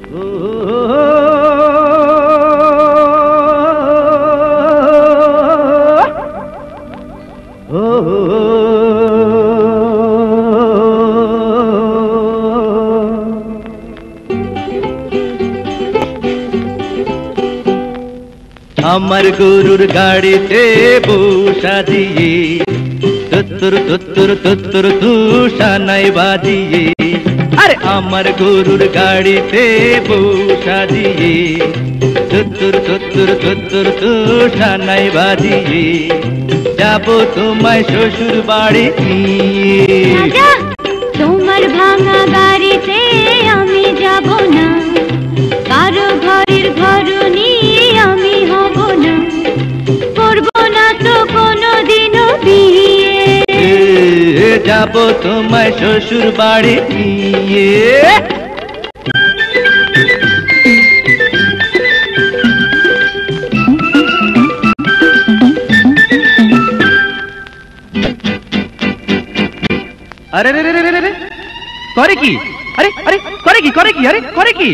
আমার গরুর গাড়িতে বসা দিয়ে তুত্তুর তুত্তুর তুত্তুর তুষানাই বাজিয়ে, আরে আমার গরুর গাড়িতে বসা দিয়ে তুত্তুর তুত্তুর তুত্তুর তুষানাই বাজিয়ে যাব তোমায় শ্বশুর বাড়ি নিয়ে। তোমার ভাঙা গাড়িতে আমি যাব না, কারো ঘরের ঘরনি আমি হব না, করব না তো কোনোদিনও বিয়ে, যাব তোমায় শ্বশুর বাড়ি নিয়ে। আরে রে রে রে রে করে কি? আরে আরে করে কি? করে কি? আরে করে কি?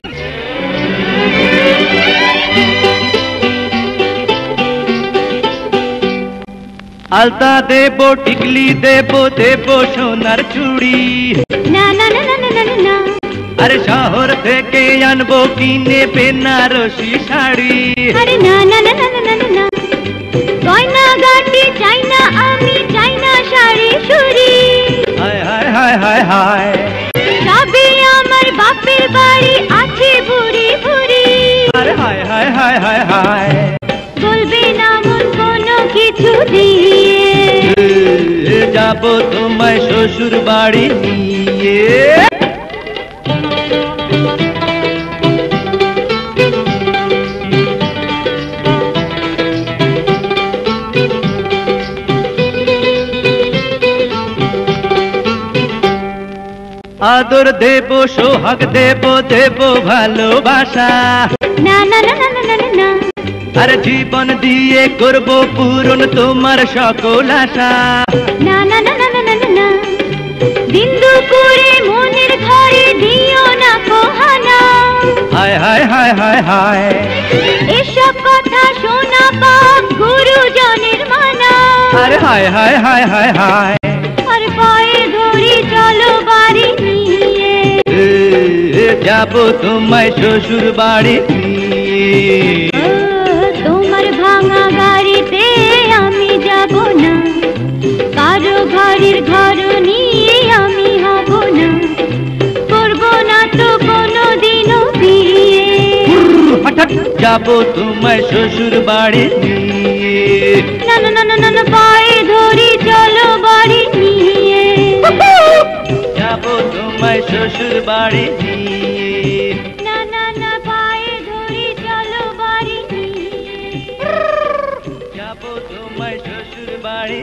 আলতা দেব, টিকলি দেব, দেব সোনার চুড়ি। না না না না না না, আরে শহর থেকে আনবো কিনে বেনারসি শাড়ি। আরে না না না না না না, গয়না গাটি চাই না আমি, চাই না শাড়ি চুড়ি। হায় হায় হায় হায় হায়, সবই আমার বাপের বাড়ি আছে ভুরি ভুরি। আরে হায় হায় হায় হায় হায়, বলবে না মন কোনো কিছু দিয়ে, যাব তোমায় শ্বশুর বাড়ি নিয়ে। আদর দেব, সোহাগ দেব, দেব ভালোবাসা। না না না না না না, আরে জীবন দিয়ে করব পূরণ তোমার সকল আশা। না না না না না না, দিন দুপুরে মনের ঘরে দিও না কোহানা। হায় হায় হায় হায় হায়, এসব কথা শোনা পাপ গুরুজনের মানা। আরে হায় হায় হায় হায় হায়, আর পায়ে ধরি চলো বাড়ি নিয়ে, যাব তোমায় শ্বশুর বাড়ি নিয়ে। তোমার ভাঙা গাড়িতে আমি যাব না, কারো ঘরের ঘর নিয়ে আমি হব না, করব না তো কোনোদিনও বিয়ে, হঠাৎ যাব তোমায় শ্বশুর বাড়ি নিয়ে। না না না না না, পায়ে ধরি চলো বাড়ি নিয়ে, যাব তোমায় শ্বশুর বাড়ি নিয়ে। না না না, পায়ে ধরি চলো বাড়ি নিয়ে, যাব তোমায় শ্বশুর বাড়ি।